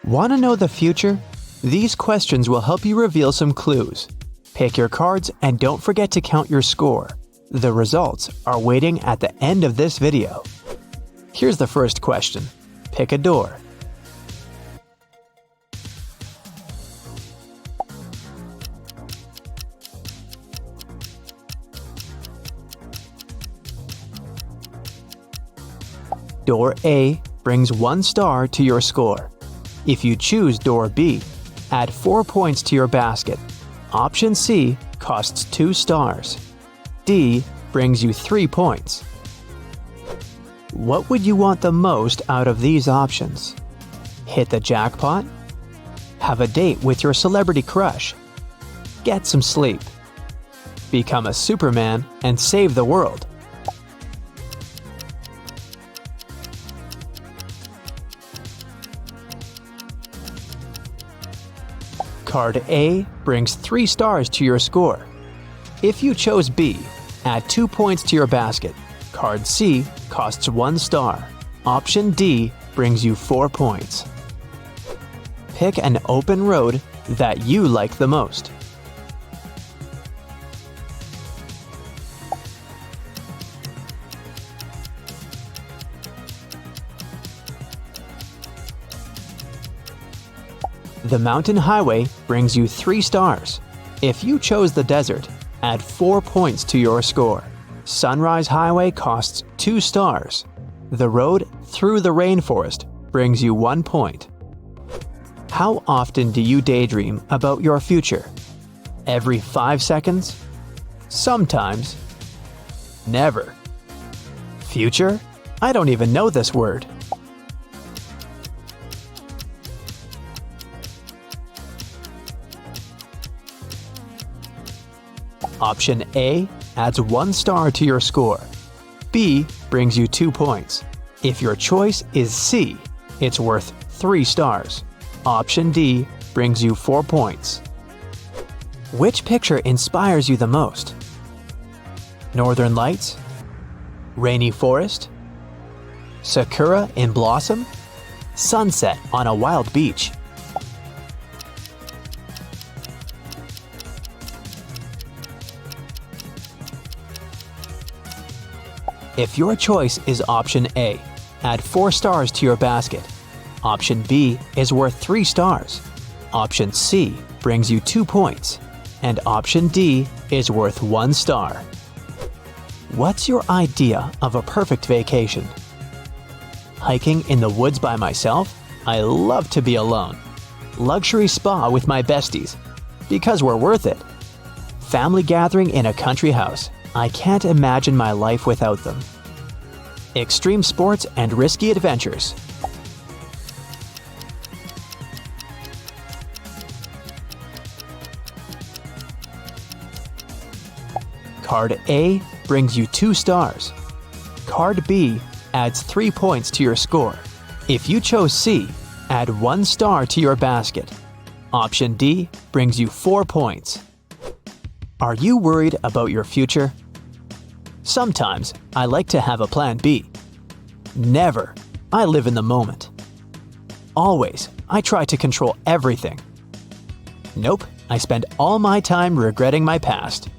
Want to know the future? These questions will help you reveal some clues. Pick your cards and don't forget to count your score. The results are waiting at the end of this video. Here's the first question. Pick a door. Door A brings 1 star to your score. If you choose door B, add 4 points to your basket. Option C costs 2 stars. D brings you 3 points. What would you want the most out of these options? Hit the jackpot? Have a date with your celebrity crush? Get some sleep? Become a Superman and save the world? Card A brings 3 stars to your score. If you chose B, add 2 points to your basket. Card C costs 1 star. Option D brings you 4 points. Pick an open road that you like the most. The mountain highway brings you 3 stars. If you chose the desert, add 4 points to your score. Sunrise Highway costs 2 stars. The road through the rainforest brings you 1 point. How often do you daydream about your future? Every 5 seconds? Sometimes. Never. Future? I don't even know this word. Option A adds 1 star to your score. B brings you 2 points. If your choice is C, it's worth 3 stars. Option D brings you 4 points. Which picture inspires you the most? Northern Lights? Rainy forest? Sakura in blossom? Sunset on a wild beach? If your choice is option A, add 4 stars to your basket. Option B is worth 3 stars. Option C brings you 2 points. And option D is worth 1 star. What's your idea of a perfect vacation? Hiking in the woods by myself? I love to be alone. Luxury spa with my besties, because we're worth it. Family gathering in a country house. I can't imagine my life without them. Extreme sports and risky adventures. Card A brings you 2 stars. Card B adds 3 points to your score. If you chose C, add 1 star to your basket. Option D brings you 4 points. Are you worried about your future? Sometimes I like to have a plan B. Never. I live in the moment. Always, I try to control everything. Nope, I spend all my time regretting my past.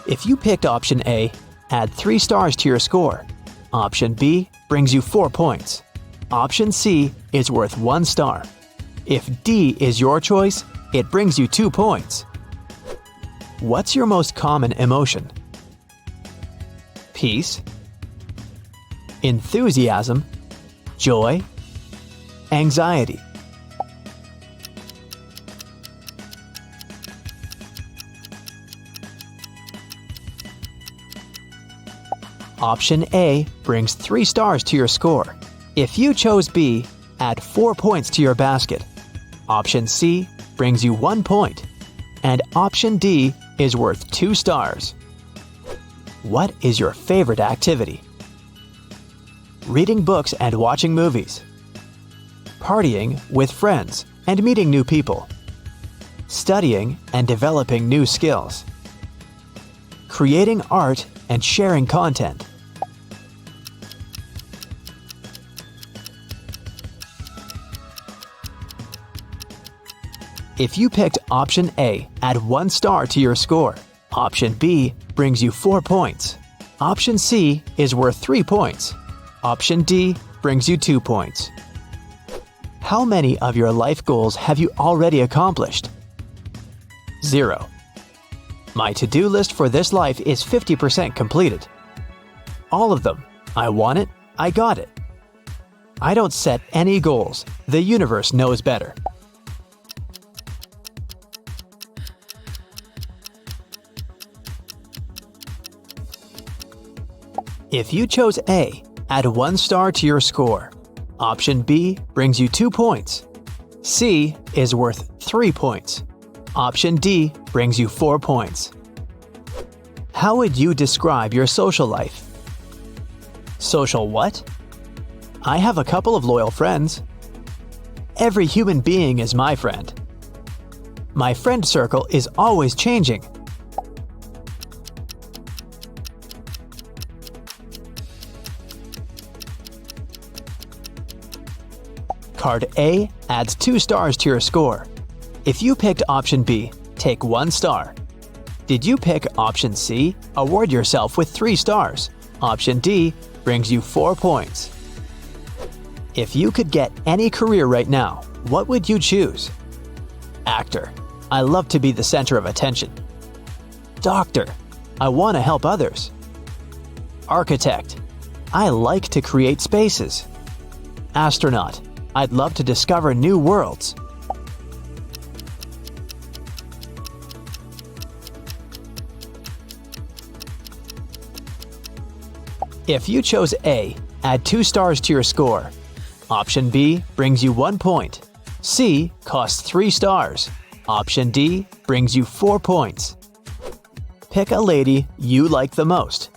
If you picked option A, add 3 stars to your score. Option B brings you 4 points. Option C is worth 1 star. If D is your choice, it brings you 2 points. What's your most common emotion? Peace, enthusiasm, joy, anxiety. Option A brings 3 stars to your score. If you chose B, add 4 points to your basket. Option C brings you 1 point. And option D is worth 2 stars. What is your favorite activity? Reading books and watching movies. Partying with friends and meeting new people. Studying and developing new skills. creating art, and sharing content. If you picked option A, add 1 star to your score. Option B brings you 4 points. Option C is worth 3 points. Option D brings you 2 points. How many of your life goals have you already accomplished? 0. My to-do list for this life is 50% completed. All of them. I want it, I got it. I don't set any goals. The universe knows better. If you chose A, add 1 star to your score. Option B brings you 2 points. C is worth 3 points. Option D brings you 4 points. How would you describe your social life? Social what? I have a couple of loyal friends. Every human being is my friend. My friend circle is always changing. Card A adds 2 stars to your score. If you picked option B, take 1 star. Did you pick option C? Award yourself with 3 stars. Option D brings you 4 points. If you could get any career right now, what would you choose? Actor. I love to be the center of attention. Doctor. I want to help others. Architect. I like to create spaces. Astronaut. I'd love to discover new worlds. If you chose A, add 2 stars to your score. Option B brings you 1 point. C costs 3 stars. Option D brings you 4 points. Pick a lady you like the most.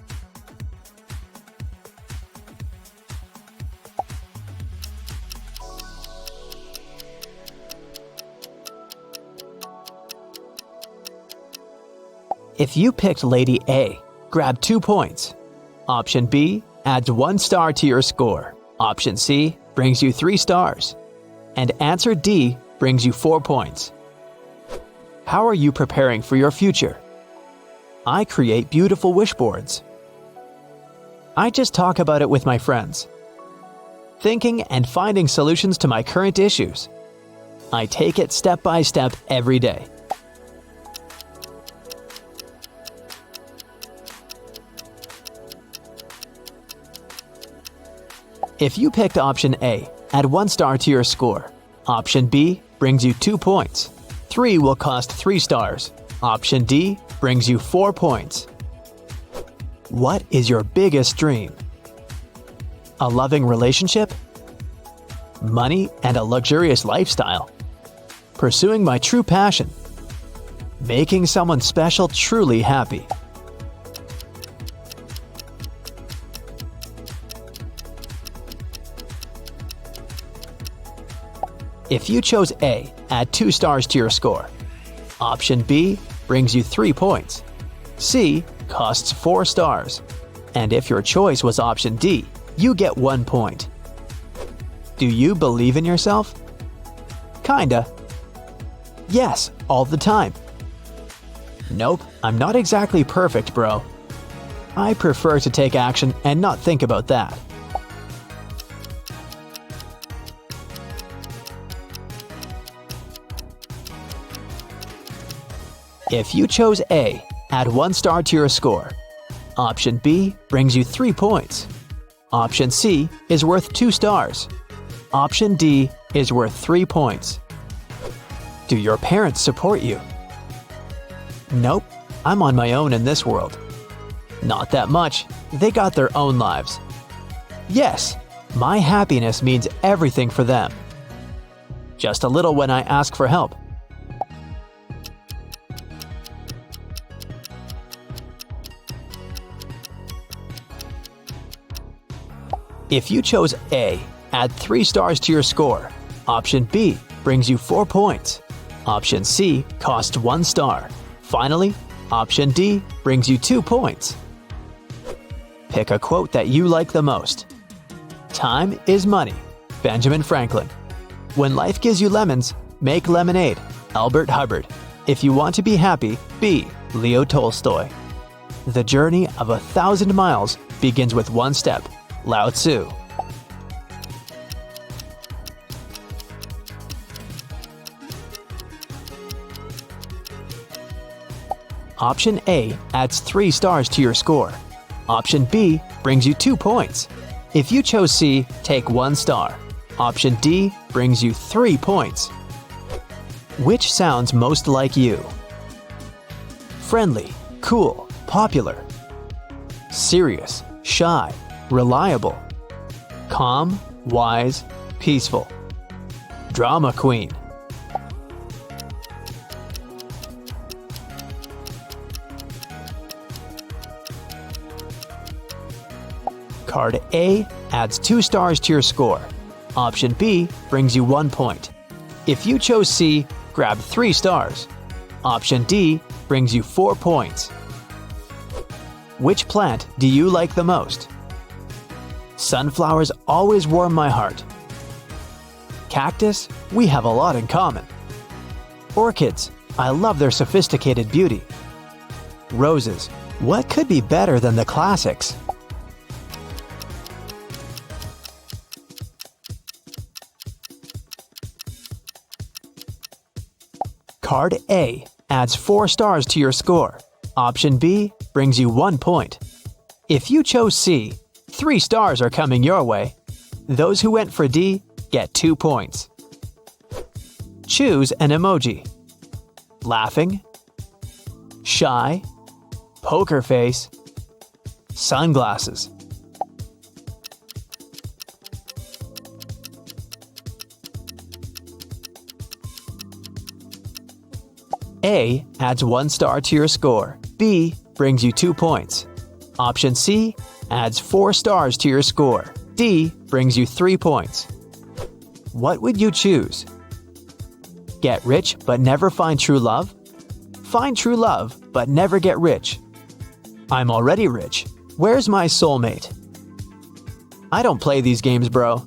If you picked Lady A, grab 2 points. Option B adds 1 star to your score. Option C brings you 3 stars. And answer D brings you 4 points. How are you preparing for your future? I create beautiful wish boards. I just talk about it with my friends. Thinking and finding solutions to my current issues. I take it step by step every day. If you picked option A, add 1 star to your score. Option B brings you 2 points. 3 will cost 3 stars. Option D brings you 4 points. What is your biggest dream? A loving relationship? Money and a luxurious lifestyle? Pursuing my true passion? Making someone special truly happy? If you chose A, add 2 stars to your score. Option B brings you 3 points. C costs 4 stars. And if your choice was option D, you get 1 point. Do you believe in yourself? Kinda. Yes, all the time. Nope, I'm not exactly perfect, bro. I prefer to take action and not think about that. If you chose A, add 1 star to your score. Option B brings you 3 points. Option C is worth 2 stars. Option D is worth 3 points. Do your parents support you? Nope, I'm on my own in this world. Not that much, they got their own lives. Yes, my happiness means everything for them. Just a little when I ask for help. If you chose A, add 3 stars to your score. Option B brings you 4 points. Option C costs 1 star. Finally, Option D brings you 2 points. Pick a quote that you like the most. Time is money. Benjamin Franklin. When life gives you lemons, make lemonade. Albert Hubbard. If you want to be happy, be Leo Tolstoy. The journey of 1,000 miles begins with one step. Lao Tzu. Option A adds 3 stars to your score. Option B brings you 2 points. If you chose C, take 1 star. Option D brings you 3 points. Which sounds most like you? Friendly, cool, popular. Serious, shy, reliable. Calm, wise, peaceful. Drama queen. Card A adds 2 stars to your score. Option B brings you 1 point. If you chose C, grab 3 stars. Option D brings you 4 points. Which plant do you like the most? Sunflowers always warm my heart. Cactus, we have a lot in common. Orchids, I love their sophisticated beauty. Roses, what could be better than the classics? Card A adds 4 stars to your score. Option B brings you 1 point. If you chose C, 3 stars are coming your way. Those who went for D get 2 points. Choose an emoji. Laughing, shy, poker face, sunglasses. A adds 1 star to your score. B brings you 2 points. Option C adds 4 stars to your score. D brings you 3 points. What would you choose? Get rich but never find true love? Find true love but never get rich. I'm already rich. Where's my soulmate? I don't play these games, bro.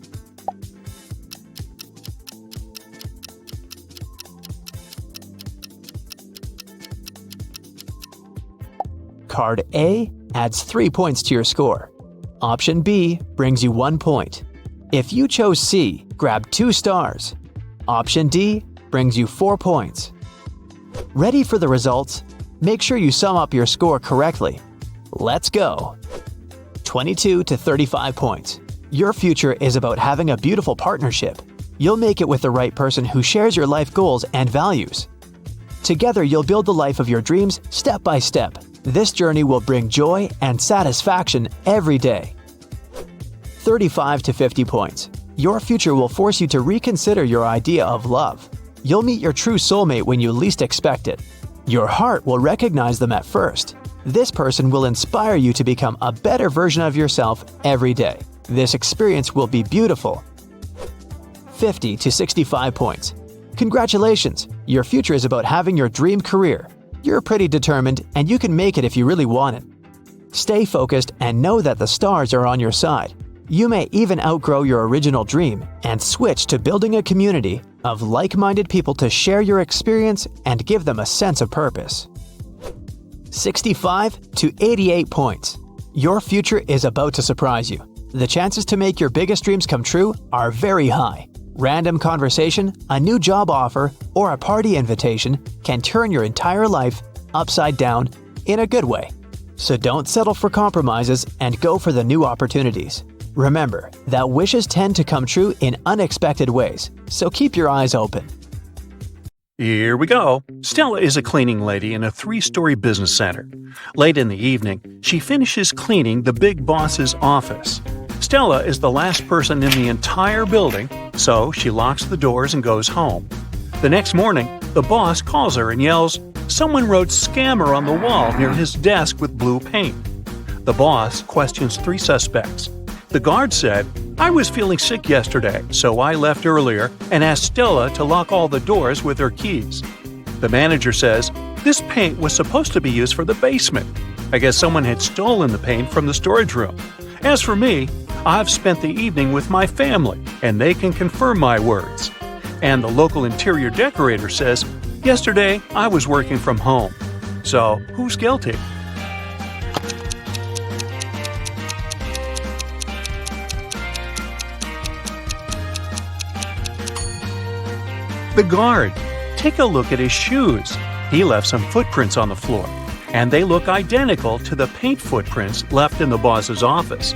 Card A adds 3 points to your score. Option B brings you 1 point. If you chose C, grab 2 stars. Option D brings you 4 points. Ready for the results? Make sure you sum up your score correctly. Let's go! 22 to 35 points. Your future is about having a beautiful partnership. You'll make it with the right person who shares your life goals and values. Together, you'll build the life of your dreams step by step. This journey will bring joy and satisfaction every day. 35 to 50 points. Your future will force you to reconsider your idea of love. You'll meet your true soulmate when you least expect it. Your heart will recognize them at first. This person will inspire you to become a better version of yourself every day. This experience will be beautiful. 50 to 65 points. Congratulations! Your future is about having your dream career. You're pretty determined, and you can make it if you really want it. Stay focused and know that the stars are on your side. You may even outgrow your original dream and switch to building a community of like-minded people to share your experience and give them a sense of purpose. 65 to 88 points. Your future is about to surprise you. The chances to make your biggest dreams come true are very high. Random conversation, a new job offer, or a party invitation can turn your entire life upside down in a good way. So don't settle for compromises and go for the new opportunities. Remember that wishes tend to come true in unexpected ways, so keep your eyes open. Here we go. Stella is a cleaning lady in a 3-story business center. Late in the evening, she finishes cleaning the big boss's office. Stella is the last person in the entire building, so she locks the doors and goes home. The next morning, the boss calls her and yells, "Someone wrote scammer on the wall near his desk with blue paint." The boss questions 3 suspects. The guard said, "I was feeling sick yesterday, so I left earlier and asked Stella to lock all the doors with her keys." The manager says, This paint was supposed to be used for the basement. I guess someone had stolen the paint from the storage room. As for me, I've spent the evening with my family, and they can confirm my words. And the local interior decorator says, yesterday I was working from home. So, who's guilty? The guard. Take a look at his shoes. He left some footprints on the floor, and they look identical to the paint footprints left in the boss's office.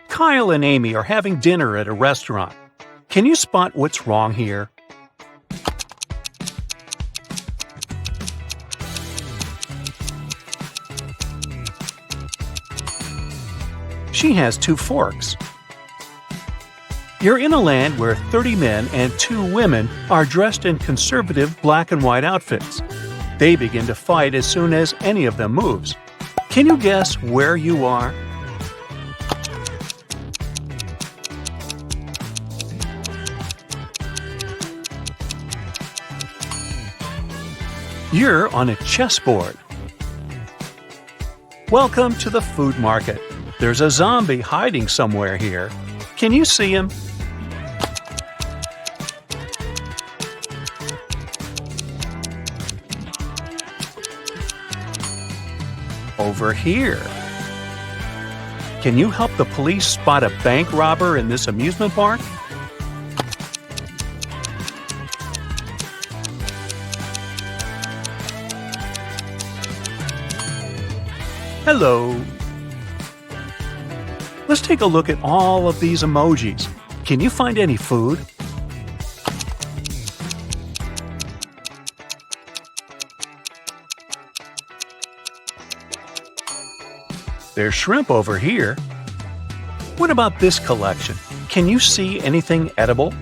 Kyle and Amy are having dinner at a restaurant. Can you spot what's wrong here? She has 2 forks. You're in a land where 30 men and 2 women are dressed in conservative black and white outfits. They begin to fight as soon as any of them moves. Can you guess where you are? You're on a chessboard. Welcome to the food market. There's a zombie hiding somewhere here. Can you see him? Over here. Can you help the police spot a bank robber in this amusement park? Hello. Let's take a look at all of these emojis. Can you find any food? There's shrimp over here. What about this collection? Can you see anything edible?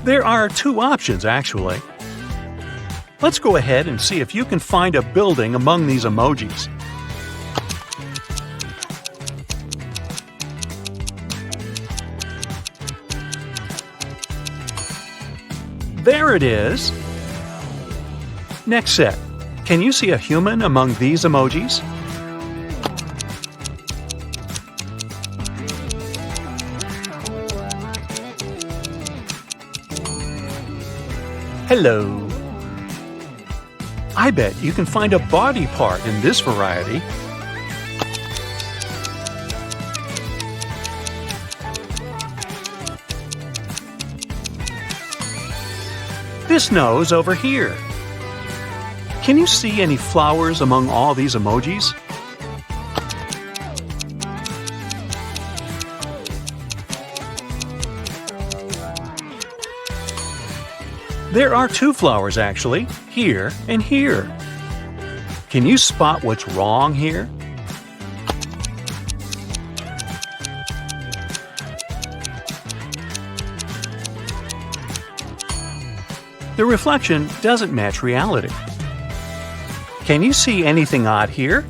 There are 2 options, actually. Let's go ahead and see if you can find a building among these emojis. There it is! Next set. Can you see a human among these emojis? Hello. I bet you can find a body part in this variety. This nose over here. Can you see any flowers among all these emojis? There are 2 flowers actually, here and here. Can you spot what's wrong here? The reflection doesn't match reality. Can you see anything odd here?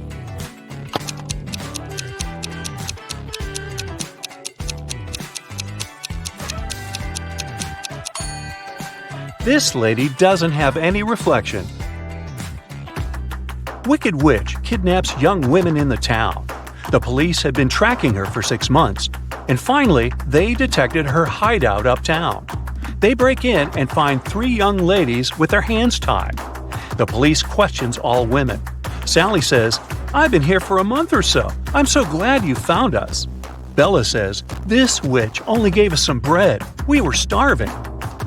This lady doesn't have any reflection. Wicked Witch kidnaps young women in the town. The police had been tracking her for 6 months, and finally, they detected her hideout uptown. They break in and find 3 young ladies with their hands tied. The police questions all women. Sally says, "I've been here for a month or so. I'm so glad you found us." Bella says, "This witch only gave us some bread. We were starving."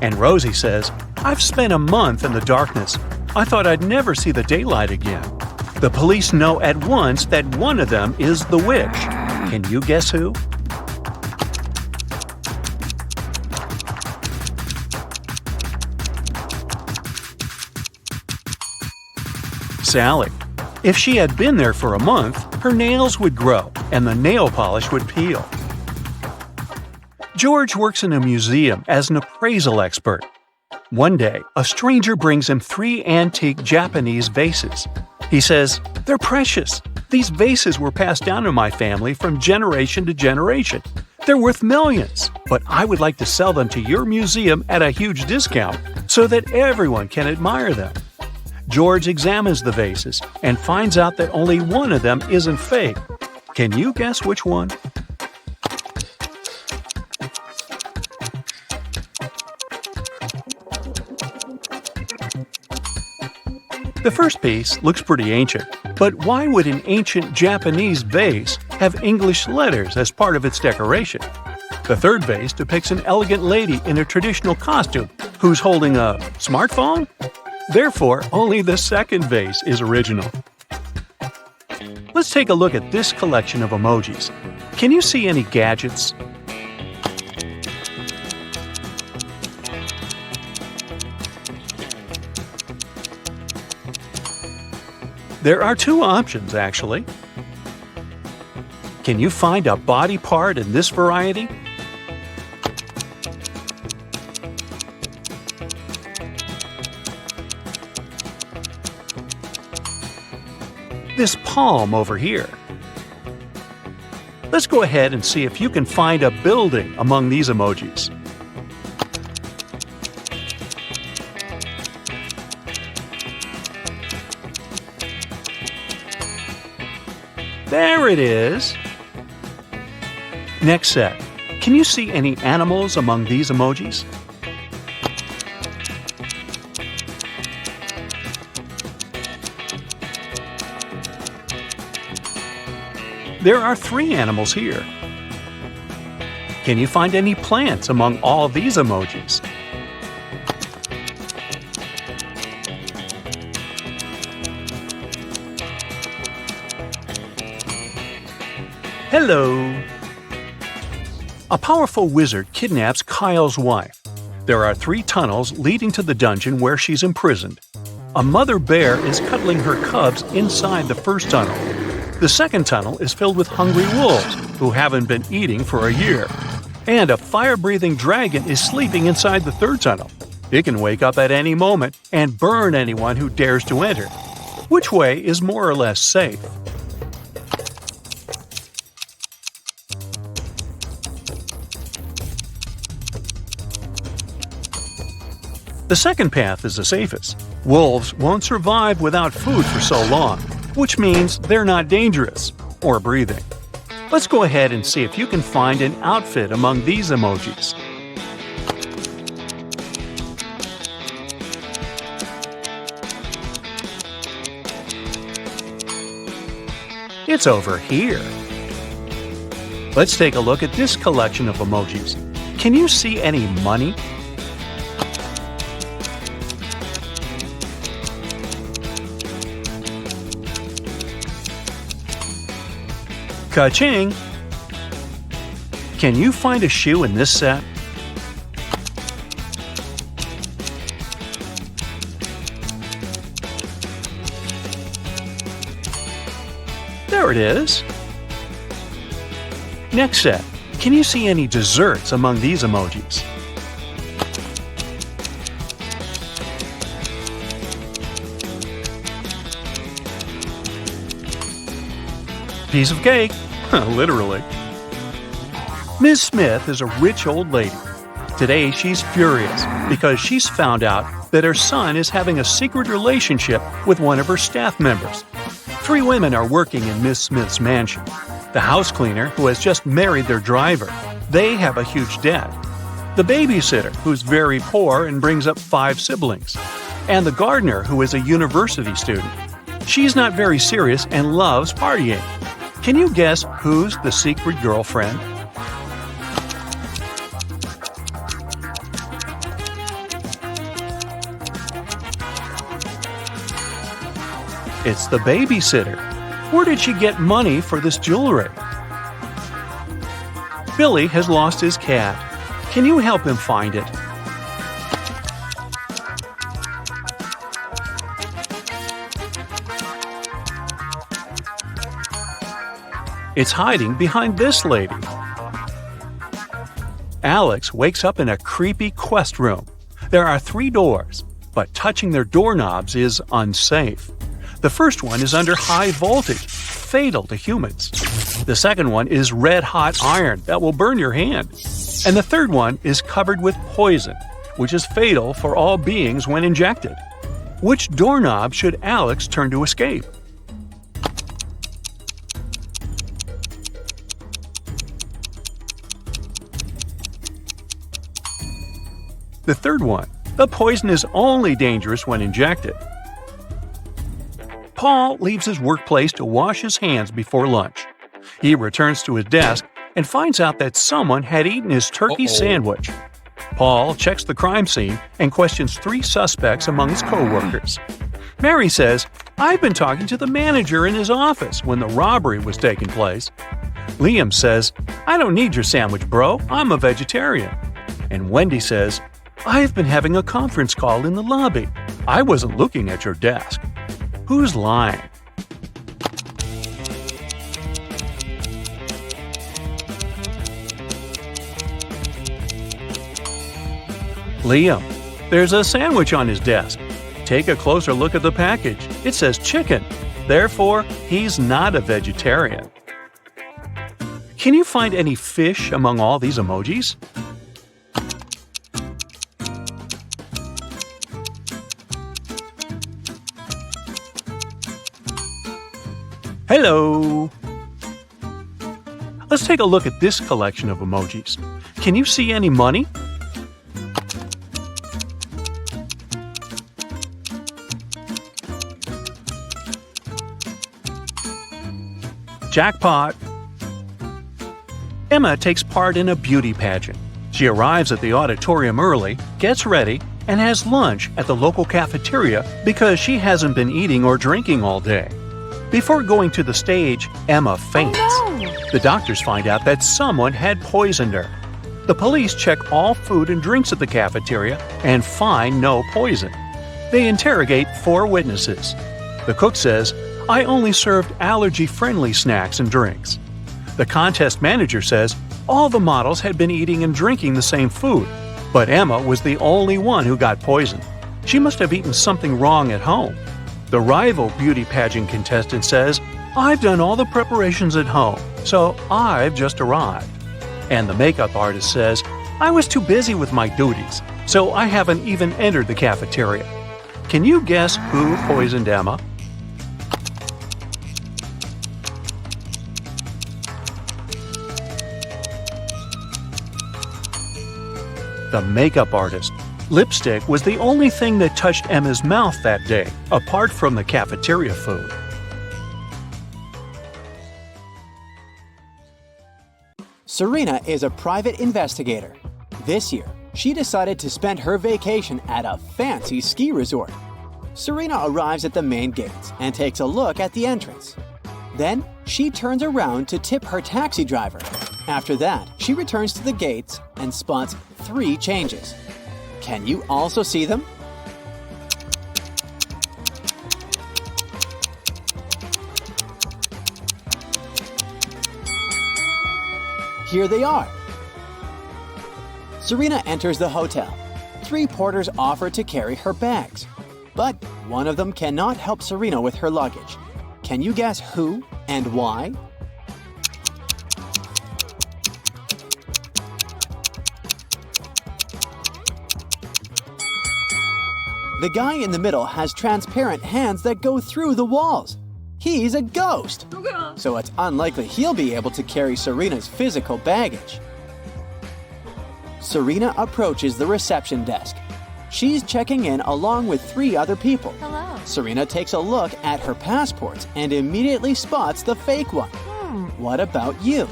And Rosie says, "I've spent a month in the darkness. I thought I'd never see the daylight again." The police know at once that one of them is the witch. Can you guess who? Sally. If she had been there for a month, her nails would grow and the nail polish would peel. George works in a museum as an appraisal expert. One day, a stranger brings him 3 antique Japanese vases. He says, "They're precious. These vases were passed down in my family from generation to generation. They're worth millions, but I would like to sell them to your museum at a huge discount so that everyone can admire them. George examines the vases and finds out that only one of them isn't fake. Can you guess which one? The first piece looks pretty ancient, but why would an ancient Japanese vase have English letters as part of its decoration? The third vase depicts an elegant lady in a traditional costume who's holding a smartphone? Therefore, only the second vase is original. Let's take a look at this collection of emojis. Can you see any gadgets? There are two options, actually. Can you find a body part in this variety? This palm over here. Let's go ahead and see if you can find a building among these emojis. There it is! Next set. Can you see any animals among these emojis? There are 3 animals here. Can you find any plants among all these emojis? Hello! A powerful wizard kidnaps Kyle's wife. There are 3 tunnels leading to the dungeon where she's imprisoned. A mother bear is cuddling her cubs inside the first tunnel. The second tunnel is filled with hungry wolves who haven't been eating for a year. And a fire-breathing dragon is sleeping inside the third tunnel. It can wake up at any moment and burn anyone who dares to enter. Which way is more or less safe? The second path is the safest. Wolves won't survive without food for so long, which means they're not dangerous or breathing. Let's go ahead and see if you can find an outfit among these emojis. It's over here. Let's take a look at this collection of emojis. Can you see any money? Ka-ching! Can you find a shoe in this set? There it is! Next set. Can you see any desserts among these emojis? Piece of cake! Literally. Ms. Smith is a rich old lady. Today she's furious because she's found out that her son is having a secret relationship with one of her staff members. 3 women are working in Ms. Smith's mansion. The house cleaner, who has just married their driver, they have a huge debt. The babysitter, who's very poor and brings up 5 siblings. And the gardener, who is a university student. She's not very serious and loves partying. Can you guess who's the secret girlfriend? It's the babysitter. Where did she get money for this jewelry? Billy has lost his cat. Can you help him find it? It's hiding behind this lady. Alex wakes up in a creepy quest room. There are 3 doors, but touching their doorknobs is unsafe. The first one is under high voltage. fatal to humans. The second one is red-hot iron that will burn your hand. And the third one is covered with poison, which is fatal for all beings when injected. Which doorknob should Alex turn to escape? The third one. The poison is only dangerous when injected. Paul leaves his workplace to wash his hands before lunch. He returns to his desk and finds out that someone had eaten his turkey sandwich. Paul checks the crime scene and questions 3 suspects among his co-workers. Mary says, "I've been talking to the manager in his office when the robbery was taking place." Liam says, "I don't need your sandwich, bro. I'm a vegetarian." And Wendy says, "I've been having a conference call in the lobby. I wasn't looking at your desk." Who's lying? Liam. There's a sandwich on his desk. Take a closer look at the package. It says chicken. Therefore, he's not a vegetarian. Can you find any fish among all these emojis? Hello! Let's take a look at this collection of emojis. Can you see any money? Jackpot! Emma takes part in a beauty pageant. She arrives at the auditorium early, gets ready, and has lunch at the local cafeteria because she hasn't been eating or drinking all day. Before going to the stage, Emma faints. Oh, no. The doctors find out that someone had poisoned her. The police check all food and drinks at the cafeteria and find no poison. They interrogate 4 witnesses. The cook says, "I only served allergy-friendly snacks and drinks." The contest manager says all the models had been eating and drinking the same food, but Emma was the only one who got poisoned. She must have eaten something wrong at home. The rival beauty pageant contestant says, "I've done all the preparations at home, so I've just arrived." And the makeup artist says, "I was too busy with my duties, so I haven't even entered the cafeteria." Can you guess who poisoned Emma? The makeup artist. Lipstick was the only thing that touched Emma's mouth that day, apart from the cafeteria food. Serena is a private investigator. This year, she decided to spend her vacation at a fancy ski resort. Serena arrives at the main gates and takes a look at the entrance. Then, she turns around to tip her taxi driver. After that, she returns to the gates and spots 3 changes. Can you also see them? Here they are. Serena enters the hotel. 3 porters offer to carry her bags, but one of them cannot help Serena with her luggage. Can you guess who and why? The guy in the middle has transparent hands that go through the walls. He's a ghost, so it's unlikely he'll be able to carry Serena's physical baggage. Serena approaches the reception desk. She's checking in along with 3 other people. Hello. Serena takes a look at her passports and immediately spots the fake one. What about you?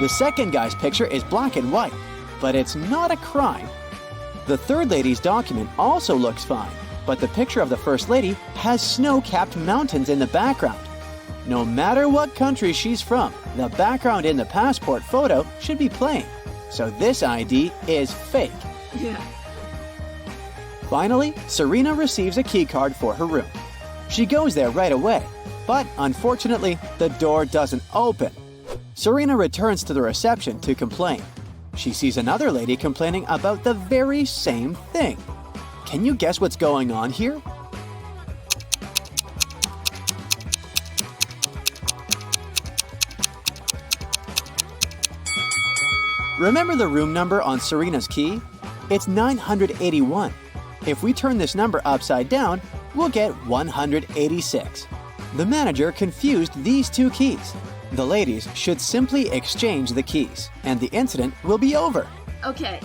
The second guy's picture is black and white, but it's not a crime. The third lady's document also looks fine, but the picture of the first lady has snow-capped mountains in the background. No matter what country she's from, the background in the passport photo should be plain, so this ID is fake. Finally, Serena receives a keycard for her room. She goes there right away, but unfortunately, the door doesn't open. Serena returns to the reception to complain. She sees another lady complaining about the very same thing. Can you guess what's going on here? Remember the room number on Serena's key? It's 981. If we turn this number upside down, we'll get 186. The manager confused these two keys. The ladies should simply exchange the keys, and the incident will be over. Okay.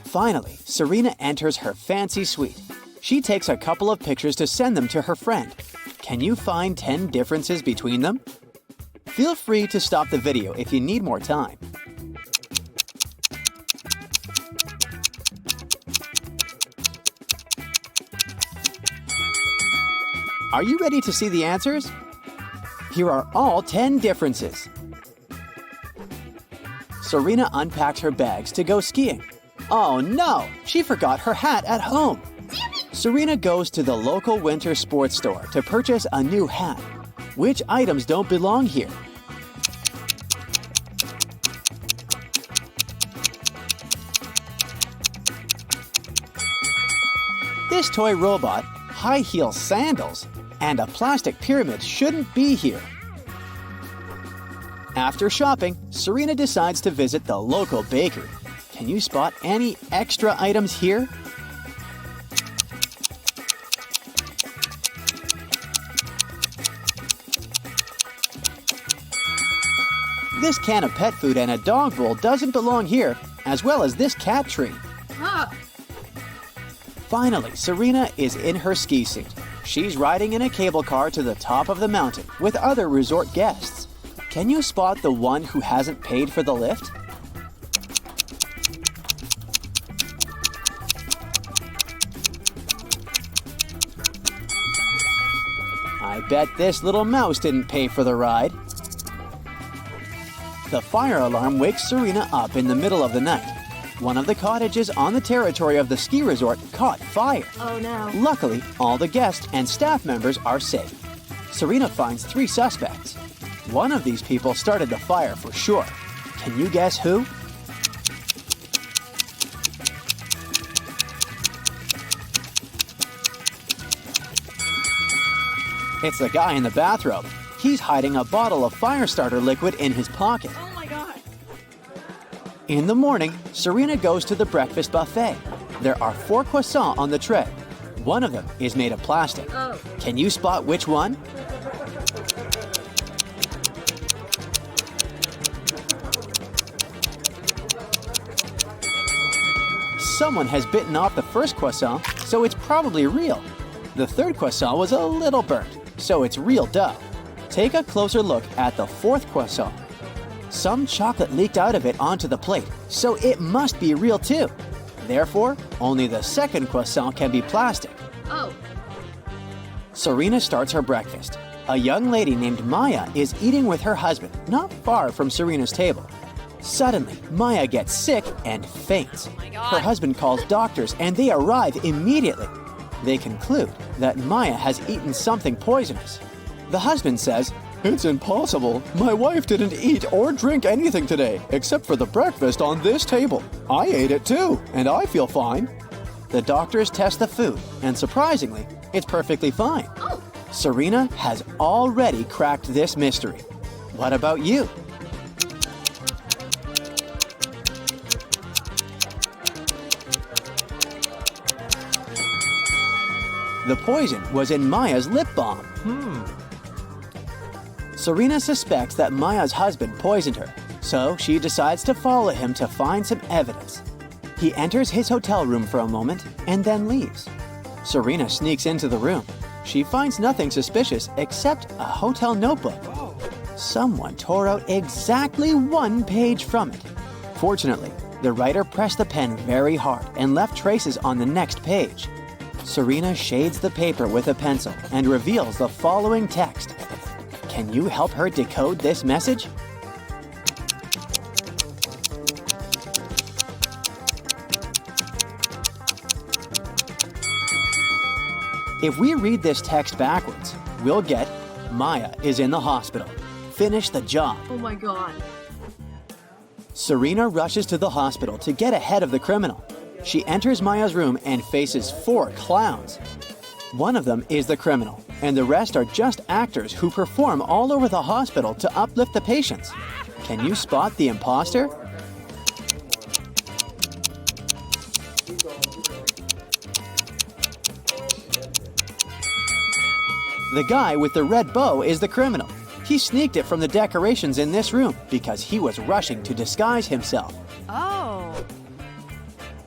Finally, Serena enters her fancy suite. She takes a couple of pictures to send them to her friend. Can you find 10 differences between them? Feel free to stop the video if you need more time. Are you ready to see the answers? Here are all 10 differences. Serena unpacks her bags to go skiing. Oh no! She forgot her hat at home. Serena goes to the local winter sports store to purchase a new hat. Which items don't belong here? This toy robot, high heel sandals, and a plastic pyramid shouldn't be here. After shopping, Serena decides to visit the local bakery. Can you spot any extra items here? This can of pet food and a dog bowl doesn't belong here, as well as this cat tree. Ah. Finally, Serena is in her ski suit. She's riding in a cable car to the top of the mountain with other resort guests. Can you spot the one who hasn't paid for the lift? I bet this little mouse didn't pay for the ride. The fire alarm wakes Serena up in the middle of the night. One of the cottages on the territory of the ski resort caught fire. Oh no. Luckily, all the guests and staff members are safe. Serena finds 3 suspects. One of these people started the fire for sure. Can you guess who? It's the guy in the bathrobe. He's hiding a bottle of fire starter liquid in his pocket. Oh my god. In the morning, Serena goes to the breakfast buffet. There are 4 croissants on the tray. One of them is made of plastic. Oh. Can you spot which one? Someone has bitten off the first croissant, so it's probably real. The third croissant was a little burnt, so it's real dough. Take a closer look at the 4th croissant. Some chocolate leaked out of it onto the plate, so it must be real too. Therefore, only the 2nd croissant can be plastic. Oh. Serena starts her breakfast. A young lady named Maya is eating with her husband, not far from Serena's table. Suddenly, Maya gets sick and faints. my God. Her husband calls doctors and they arrive immediately. They conclude that Maya has eaten something poisonous. The husband says, "It's impossible. My wife didn't eat or drink anything today except for the breakfast on this table. I ate it too, and I feel fine." The doctors test the food, and surprisingly, it's perfectly fine. Oh. Serena has already cracked this mystery. What about you? The poison was in Maya's lip balm. Serena suspects that Maya's husband poisoned her, so she decides to follow him to find some evidence. He enters his hotel room for a moment and then leaves. Serena sneaks into the room. She finds nothing suspicious except a hotel notebook. Someone tore out exactly 1 page from it. Fortunately, the writer pressed the pen very hard and left traces on the next page. Serena shades the paper with a pencil and reveals the following text. Can you help her decode this message? If we read this text backwards, we'll get Maya is in the hospital. Finish the job. Oh my god. Serena rushes to the hospital to get ahead of the criminal. She enters Maya's room and faces 4 clowns. One of them is the criminal, and the rest are just actors who perform all over the hospital to uplift the patients. Can you spot the imposter? The guy with the red bow is the criminal. He sneaked it from the decorations in this room because he was rushing to disguise himself. Oh.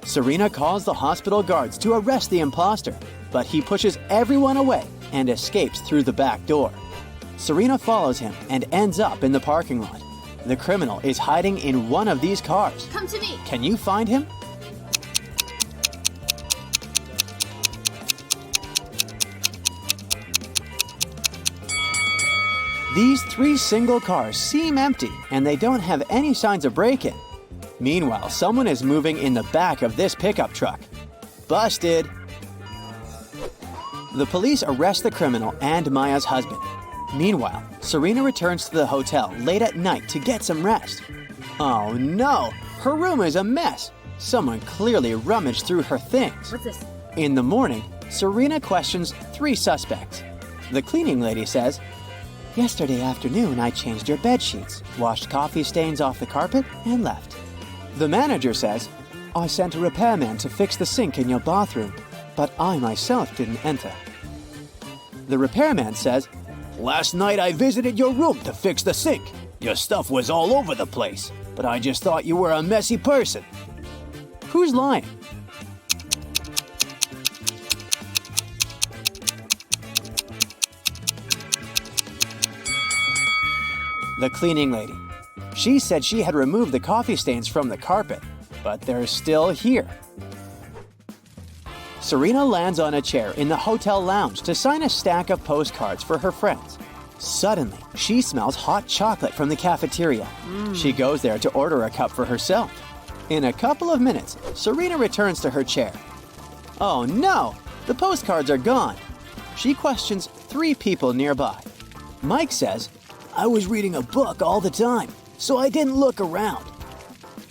Serena calls the hospital guards to arrest the imposter, but he pushes everyone away and escapes through the back door. Serena follows him and ends up in the parking lot. The criminal is hiding in one of these cars. Come to me. Can you find him? These 3 single cars seem empty and they don't have any signs of break-in. Meanwhile, someone is moving in the back of this pickup truck. Busted! The police arrest the criminal and Maya's husband. Meanwhile, Serena returns to the hotel late at night to get some rest. Oh no! Her room is a mess! Someone clearly rummaged through her things. What's this? In the morning, Serena questions 3 suspects. The cleaning lady says, "Yesterday afternoon, I changed your bed sheets, washed coffee stains off the carpet, and left." The manager says, "I sent a repairman to fix the sink in your bathroom, but I myself didn't enter." The repairman says, "Last night I visited your room to fix the sink. Your stuff was all over the place, but I just thought you were a messy person." Who's lying? The cleaning lady. She said she had removed the coffee stains from the carpet, but they're still here. Serena lands on a chair in the hotel lounge to sign a stack of postcards for her friends. Suddenly, she smells hot chocolate from the cafeteria. She goes there to order a cup for herself. In a couple of minutes, Serena returns to her chair. Oh no! The postcards are gone. She questions 3 people nearby. Mike says, "I was reading a book all the time, so I didn't look around."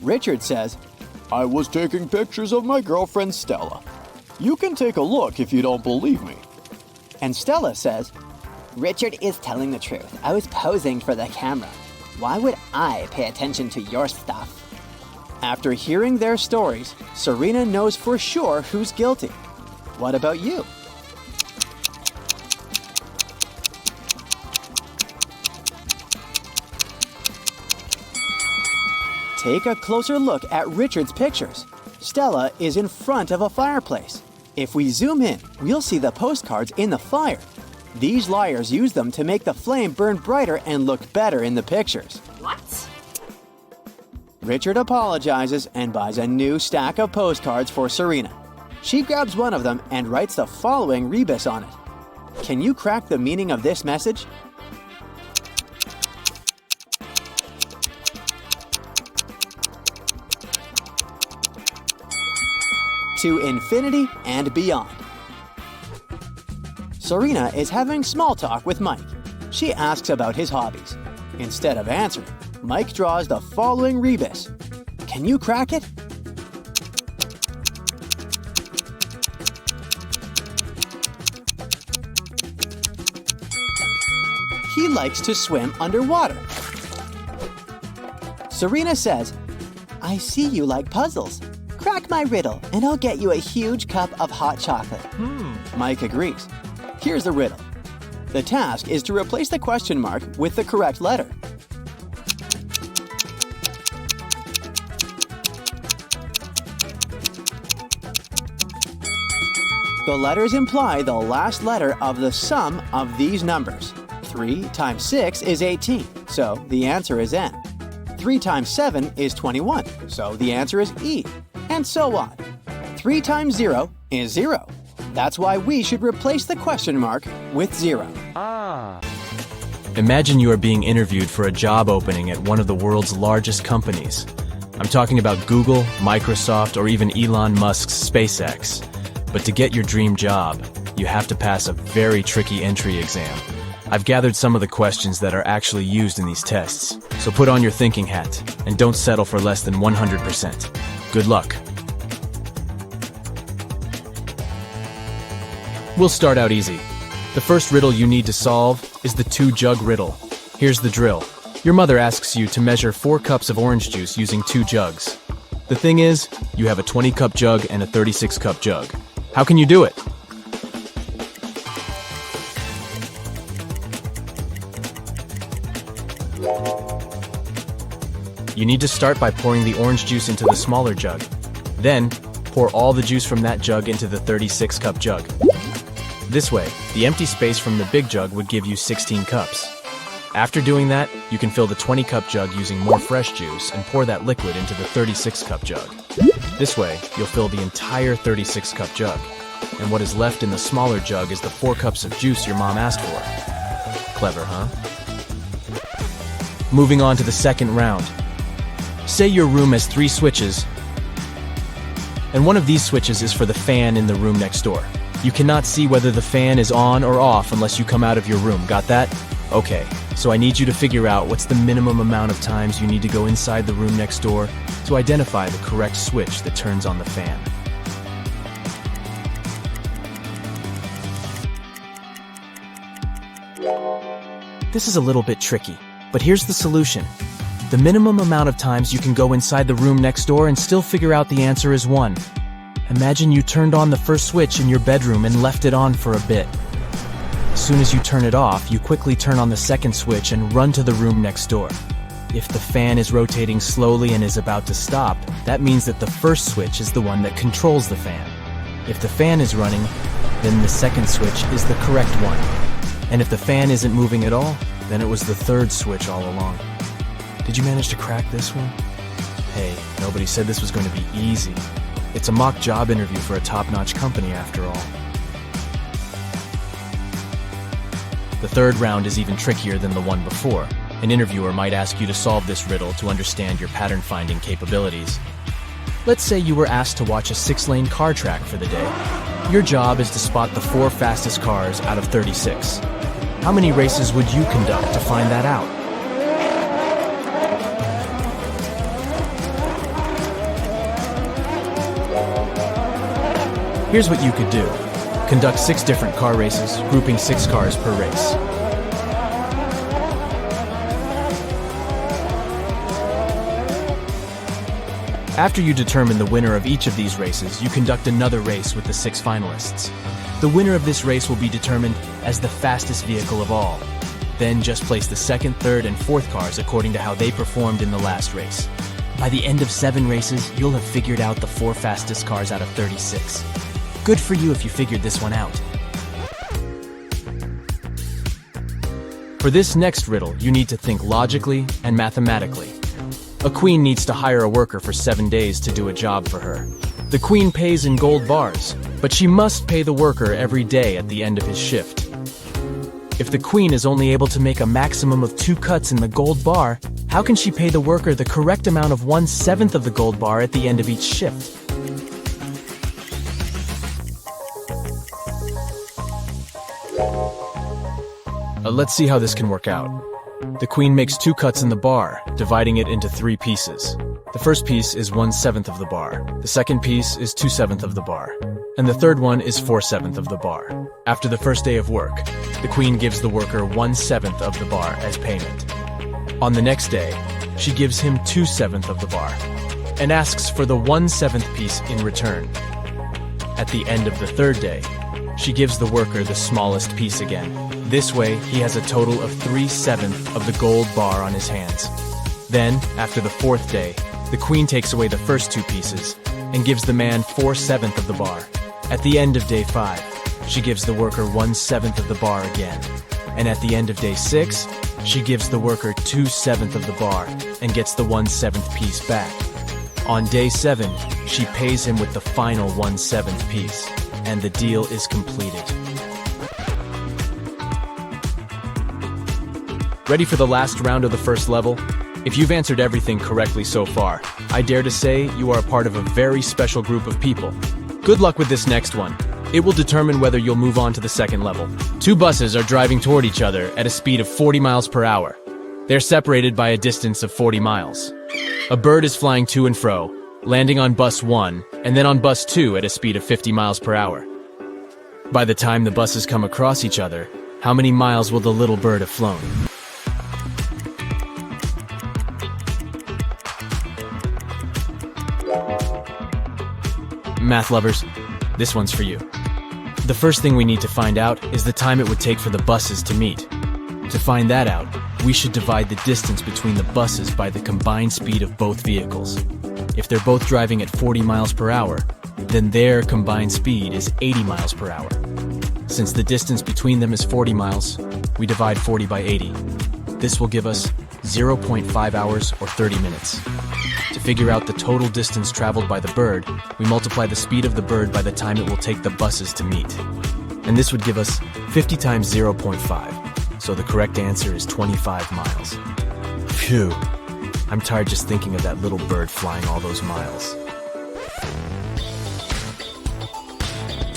Richard says, "I was taking pictures of my girlfriend Stella. You can take a look if you don't believe me." And Stella says, "Richard is telling the truth. I was posing for the camera. Why would I pay attention to your stuff?" After hearing their stories, Serena knows for sure who's guilty. What about you? Take a closer look at Richard's pictures. Stella is in front of a fireplace. If we zoom in, we'll see the postcards in the fire. These liars use them to make the flame burn brighter and look better in the pictures. What? Richard apologizes and buys a new stack of postcards for Serena. She grabs one of them and writes the following rebus on it. Can you crack the meaning of this message? To infinity and beyond. Serena is having small talk with Mike. She asks about his hobbies. Instead of answering, Mike draws the following rebus. Can you crack it? He likes to swim underwater. Serena says, "I see you like puzzles. Crack my riddle and I'll get you a huge cup of hot chocolate." Mike agrees. Here's the riddle. The task is to replace the question mark with the correct letter. The letters imply the last letter of the sum of these numbers. 3 times 6 is 18, so the answer is N. 3 times 7 is 21, so the answer is E. And so on. 3 times 0 is 0. That's why we should replace the question mark with 0. Imagine you are being interviewed for a job opening at one of the world's largest companies. I'm talking about Google, Microsoft, or even Elon Musk's SpaceX. But to get your dream job, you have to pass a very tricky entry exam. I've gathered some of the questions that are actually used in these tests, so put on your thinking hat and don't settle for less than 100%. Good luck. We'll start out easy. The first riddle you need to solve is the 2-jug riddle. Here's the drill. Your mother asks you to measure 4 cups of orange juice using 2 jugs. The thing is, you have a 20-cup jug and a 36-cup jug. How can you do it? You need to start by pouring the orange juice into the smaller jug. Then, pour all the juice from that jug into the 36-cup jug. This way, the empty space from the big jug would give you 16 cups. After doing that, you can fill the 20-cup jug using more fresh juice and pour that liquid into the 36-cup jug. This way, you'll fill the entire 36-cup jug. And what is left in the smaller jug is the 4 cups of juice your mom asked for. Clever, huh? Moving on to the second round. Say your room has 3 switches, and one of these switches is for the fan in the room next door. You cannot see whether the fan is on or off unless you come out of your room. Got that? Okay, so I need you to figure out what's the minimum amount of times you need to go inside the room next door to identify the correct switch that turns on the fan. This is a little bit tricky, but here's the solution. The minimum amount of times you can go inside the room next door and still figure out the answer is 1. Imagine you turned on the first switch in your bedroom and left it on for a bit. As soon as you turn it off, you quickly turn on the second switch and run to the room next door. If the fan is rotating slowly and is about to stop, that means that the first switch is the one that controls the fan. If the fan is running, then the second switch is the correct one. And if the fan isn't moving at all, then it was the third switch all along. Did you manage to crack this one? Hey, nobody said this was going to be easy. It's a mock job interview for a top-notch company after all. The third round is even trickier than the one before. An interviewer might ask you to solve this riddle to understand your pattern-finding capabilities. Let's say you were asked to watch a 6-lane car track for the day. Your job is to spot the 4 fastest cars out of 36. How many races would you conduct to find that out? Here's what you could do. Conduct 6 different car races, grouping 6 cars per race. After you determine the winner of each of these races, you conduct another race with the 6 finalists. The winner of this race will be determined as the fastest vehicle of all. Then just place the second, third, and fourth cars according to how they performed in the last race. By the end of 7 races, you'll have figured out the 4 fastest cars out of 36. Good for you if you figured this one out. For this next riddle, you need to think logically and mathematically. A queen needs to hire a worker for 7 days to do a job for her. The queen pays in gold bars, but she must pay the worker every day at the end of his shift. If the queen is only able to make a maximum of 2 cuts in the gold bar, how can she pay the worker the correct amount of 1/7 of the gold bar at the end of each shift? Let's see how this can work out. The queen makes 2 cuts in the bar, dividing it into 3 pieces. The first piece is 1/7 of the bar, the second piece is 2/7 of the bar, and the third one is 4/7 of the bar. After the first day of work, the queen gives the worker 1/7 of the bar as payment. On the next day, she gives him 2/7 of the bar, and asks for the 1/7 piece in return. At the end of the third day, she gives the worker the smallest piece again. This way, he has a total of 3/7 of the gold bar on his hands. Then, after the 4th day, the queen takes away the first 2 pieces and gives the man 4/7 of the bar. At the end of day 5, she gives the worker 1/7 of the bar again. And at the end of day 6, she gives the worker 2/7 of the bar and gets the 1/7 piece back. On day 7, she pays him with the final 1/7 piece, and the deal is completed. Ready for the last round of the first level? If you've answered everything correctly so far, I dare to say you are a part of a very special group of people. Good luck with this next one. It will determine whether you'll move on to the second level. Two buses are driving toward each other at a speed of 40 miles per hour. They're separated by a distance of 40 miles. A bird is flying to and fro, landing on bus 1 and then on bus 2 at a speed of 50 miles per hour. By the time the buses come across each other, how many miles will the little bird have flown? Math lovers, this one's for you. The first thing we need to find out is the time it would take for the buses to meet. To find that out, we should divide the distance between the buses by the combined speed of both vehicles. If they're both driving at 40 miles per hour, then their combined speed is 80 miles per hour. Since the distance between them is 40 miles, we divide 40 by 80. This will give us 0.5 hours or 30 minutes. To figure out the total distance traveled by the bird, we multiply the speed of the bird by the time it will take the buses to meet. And this would give us 50 times 0.5, so the correct answer is 25 miles. Phew, I'm tired just thinking of that little bird flying all those miles.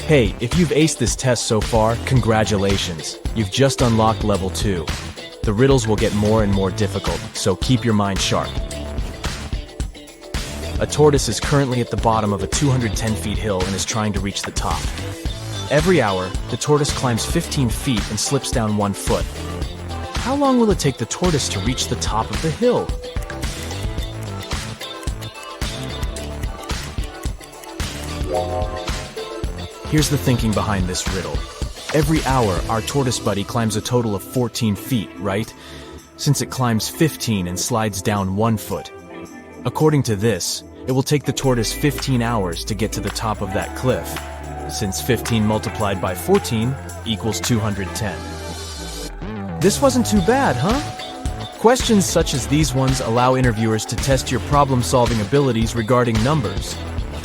Hey, if you've aced this test so far, congratulations. You've just unlocked level 2. The riddles will get more and more difficult, so keep your mind sharp. A tortoise is currently at the bottom of a 210 feet hill and is trying to reach the top. Every hour, the tortoise climbs 15 feet and slips down 1 foot. How long will it take the tortoise to reach the top of the hill? Here's the thinking behind this riddle. Every hour, our tortoise buddy climbs a total of 14 feet, right? Since it climbs 15 and slides down 1 foot. According to this, it will take the tortoise 15 hours to get to the top of that cliff, since 15 multiplied by 14 equals 210. This wasn't too bad, huh? Questions such as these ones allow interviewers to test your problem-solving abilities regarding numbers.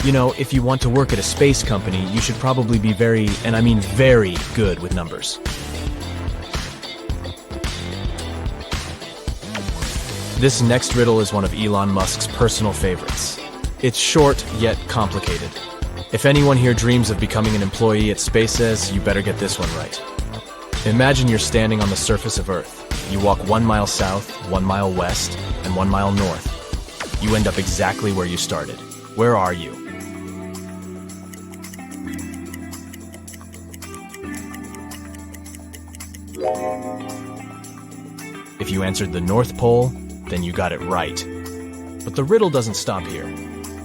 You know, if you want to work at a space company, you should probably be very, and I mean very, good with numbers. This next riddle is one of Elon Musk's personal favorites. It's short, yet complicated. If anyone here dreams of becoming an employee at SpaceX, you better get this one right. Imagine you're standing on the surface of Earth. You walk 1 mile south, 1 mile west, and 1 mile north. You end up exactly where you started. Where are you? If you answered the North Pole, then you got it right. But the riddle doesn't stop here.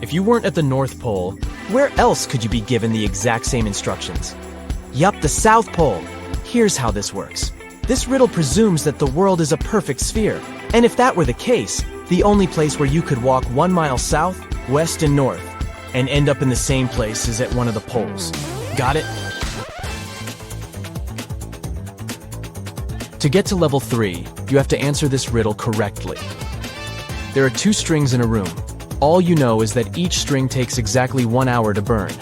If you weren't at the North Pole, where else could you be given the exact same instructions? Yup, the South Pole. Here's how this works. This riddle presumes that the world is a perfect sphere. And if that were the case, the only place where you could walk 1 mile south, west, and north, and end up in the same place is at one of the poles. Got it? To get to level 3, you have to answer this riddle correctly. There are 2 strings in a room. All you know is that each string takes exactly 1 hour to burn.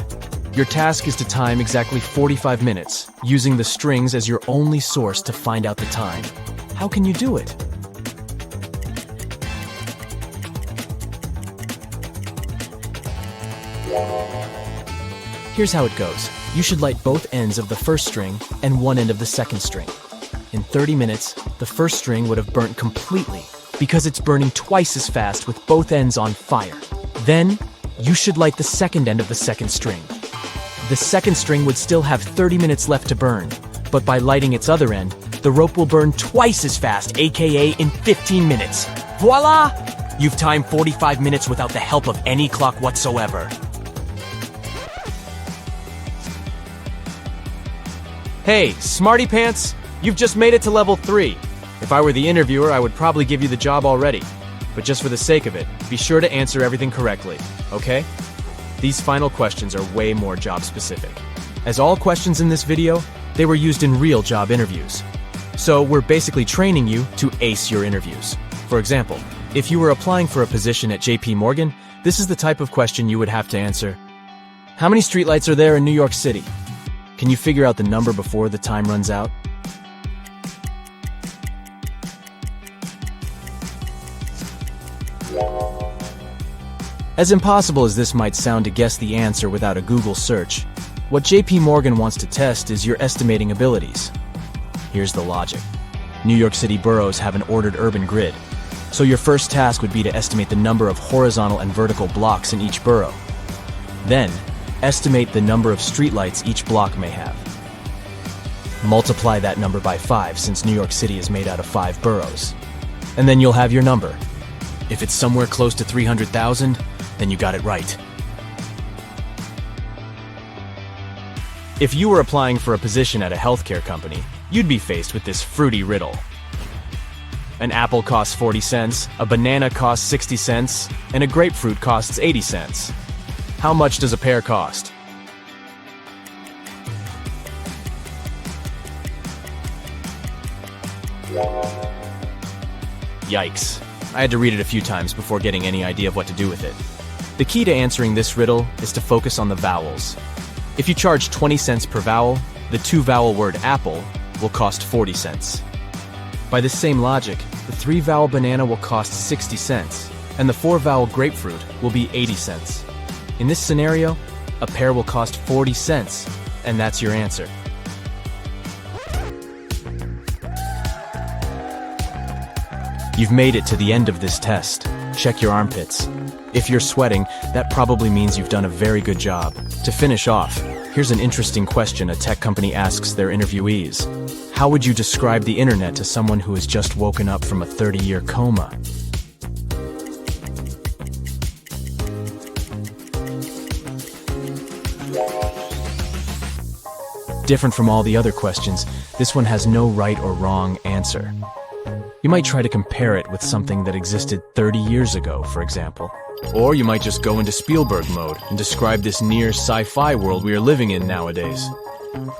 Your task is to time exactly 45 minutes, using the strings as your only source to find out the time. How can you do it? Here's how it goes. You should light both ends of the first string and one end of the second string. In 30 minutes, the first string would have burnt completely because it's burning twice as fast with both ends on fire. Then, you should light the second end of the second string. The second string would still have 30 minutes left to burn, but by lighting its other end, the rope will burn twice as fast, aka in 15 minutes. Voila! You've timed 45 minutes without the help of any clock whatsoever. Hey, smarty pants! You've just made it to level 3. If I were the interviewer, I would probably give you the job already. But just for the sake of it, be sure to answer everything correctly, okay? These final questions are way more job specific. As all questions in this video, they were used in real job interviews. So we're basically training you to ace your interviews. For example, if you were applying for a position at JP Morgan, this is the type of question you would have to answer. How many streetlights are there in New York City? Can you figure out the number before the time runs out? As impossible as this might sound to guess the answer without a Google search, What JP Morgan wants to test is your estimating abilities. Here's the logic. New York City boroughs have an ordered urban grid, so your first task would be to estimate the number of horizontal and vertical blocks in each borough. Then, estimate the number of streetlights each block may have. Multiply that number by 5 since New York City is made out of 5 boroughs. And then you'll have your number. If it's somewhere close to 300,000, then you got it right. If you were applying for a position at a healthcare company, you'd be faced with this fruity riddle. An apple costs 40 cents, a banana costs 60 cents, and a grapefruit costs 80 cents. How much does a pear cost? Yikes. I had to read it a few times before getting any idea of what to do with it. The key to answering this riddle is to focus on the vowels. If you charge 20 cents per vowel, the 2-vowel word apple will cost 40 cents. By the same logic, the 3-vowel banana will cost 60 cents, and the 4-vowel grapefruit will be 80 cents. In this scenario, a pear will cost 40 cents, and that's your answer. You've made it to the end of this test. Check your armpits. If you're sweating, that probably means you've done a very good job. To finish off, here's an interesting question a tech company asks their interviewees. How would you describe the internet to someone who has just woken up from a 30-year coma? Different from all the other questions, this one has no right or wrong answer. You might try to compare it with something that existed 30 years ago, for example. Or you might just go into Spielberg mode and describe this near sci-fi world we are living in nowadays.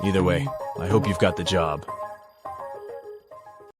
Either way, I hope you've got the job.